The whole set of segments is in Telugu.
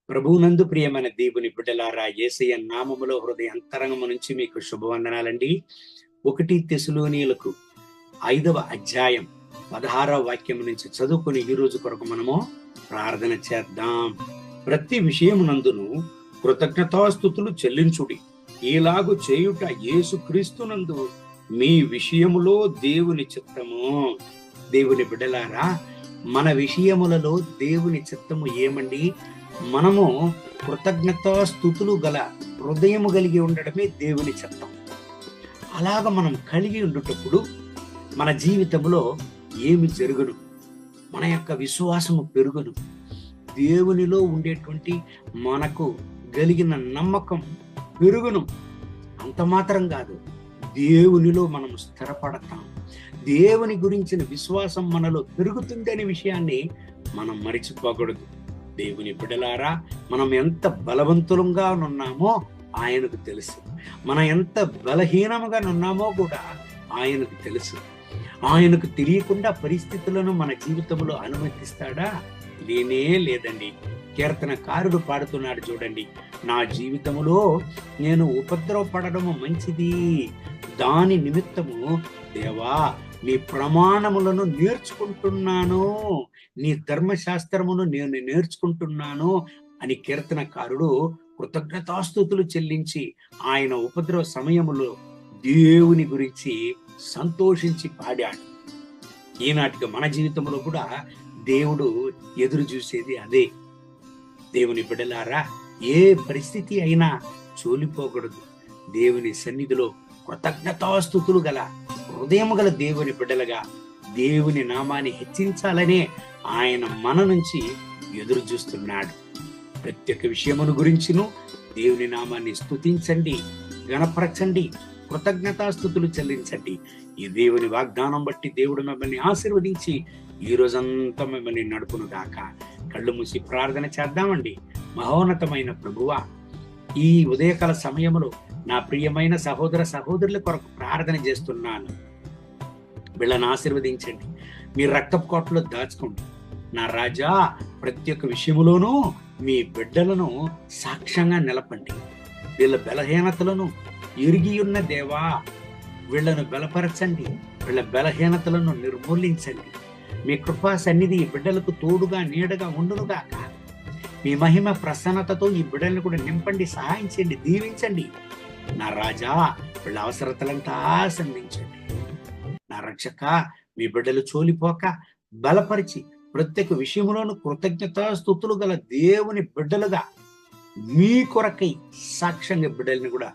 ప్రభువునందు ప్రియమైన దేవుని బిడ్డలారా, యేసయ్య నామములో హృదయ అంతరంగము నుంచి మీకు శుభవందనాలండి. 1 తెస్సలోనియులకు 5వ అధ్యాయం 16వ వాక్యం నుంచి చదువుకుని ఈ రోజు కొరకు మనము ప్రార్థన చేద్దాం. ప్రతి విషయమునందును కృతజ్ఞతాస్తుతులు చెల్లించుడి, ఈలాగు చేయుట యేసుక్రీస్తునందు మీ విషయములో దేవుని చిత్తము. దేవుని బిడ్డలారా, మన విషయములలో దేవుని చిత్తము ఏమండి? మనము కృతజ్ఞతాస్తుతులు గల హృదయము కలిగి ఉండడమే దేవుని చిత్తం. అలాగ మనం కలిగి ఉండుటప్పుడు మన జీవితంలో ఏమి జరుగును? మన యొక్క విశ్వాసము పెరుగును. దేవునిలో ఉండేటువంటి మనకు కలిగిన నమ్మకం పెరుగును. అంత మాత్రం కాదు, దేవునిలో మనం స్థిరపడతాం. దేవుని గురించిన విశ్వాసం మనలో పెరుగుతుంది అనే విషయాన్ని మనం మరిచిపోకూడదు. దేవుని బిడ్డలారా, మనం ఎంత బలవంతులంగా ఉన్నామో ఆయనకు తెలుసు. మనం ఎంత బలహీనముగా ఉన్నామో కూడా ఆయనకు తెలుసు. ఆయనకు తెలియకుండా పరిస్థితులను మన జీవితంలో అనుమతిస్తాడా? లేనే లేదండి. కీర్తనకారుడు పాడుతున్నాడు చూడండి, నా జీవితములో నేను ఉపద్రవపడడము మంచిది, దాని నిమిత్తము దేవా నీ ప్రమాణములను నేర్చుకుంటున్నాను, నీ ధర్మశాస్త్రమును నేను నేర్చుకుంటున్నాను అని కీర్తనకారుడు కృతజ్ఞతాస్తుతులు చెల్లించి ఆయన ఉపద్రవ సమయములో దేవుని గురించి సంతోషించి పాడాడు. ఈనాటికి మన జీవితంలో కూడా దేవుడు ఎదురు చూసేది అదే. దేవుని బిడ్డలారా, ఏ పరిస్థితి అయినా చోలిపోకూడదు. దేవుని సన్నిధిలో కృతజ్ఞతాస్తుతులు గల హృదయము గల దేవుని బిడ్డలుగా దేవుని నామాన్ని హెచ్చించాలనే ఆయన మన నుంచి ఎదురు చూస్తున్నాడు. ప్రతి ఒక్క విషయమును గురించిను దేవుని నామాన్ని స్తుతించండి, గణపరచండి, కృతజ్ఞతాస్తుతులు చెల్లించండి. ఈ దేవుని వాగ్దానం బట్టి దేవుడు మిమ్మల్ని ఆశీర్వదించి ఈ రోజంతా మిమ్మల్ని నడుపును గాక. కళ్ళు మూసి ప్రార్థన చేద్దామండి. మహోన్నతమైన ప్రభువా, ఈ ఉదయకాల సమయంలో నా ప్రియమైన సహోదర సహోదరుల కొరకు ప్రార్థన చేస్తున్నాను. వీళ్ళని ఆశీర్వదించండి, మీ రక్తపు కోటలో దాచుకోండి. నా రాజా, ప్రతి ఒక్క విషయములోనూ మీ బిడ్డలను సాక్ష్యంగా నిలపండి. వీళ్ళ బలహీనతలను ఎరిగి ఉన్న దేవా, వీళ్ళను బలపరచండి, వీళ్ళ బలహీనతలను నిర్మూలించండి. మీ కృపా సన్నిధి ఈ బిడ్డలకు తోడుగా నీడగా ఉండునుగాక. మీ మహిమ ప్రసన్నతతో ఈ బిడ్డలను కూడా నింపండి, సహాయం చేయండి, దీవించండి. నా రాజా, వీళ్ళ అవసరతలంతా సంధించండి. నా రక్షక, మీ బిడ్డలు చోలిపోక బలపరిచి ప్రత్యేక విషయంలోనూ కృతజ్ఞతాస్తుతులు గల దేవుని బిడ్డలుగా మీ కొరకై సాక్ష్యంగా బిడ్డల్ని కూడా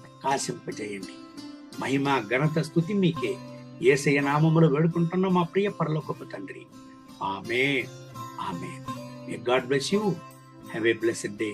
ప్రకాశింపజేయండి. మహిమ ఘనత స్తుతి మీకే. యేసయ్య నామములో వేడుకుంటున్న మా ప్రియ పరలోకపు తండ్రి, amen, amen. May God bless you. Have a blessed day.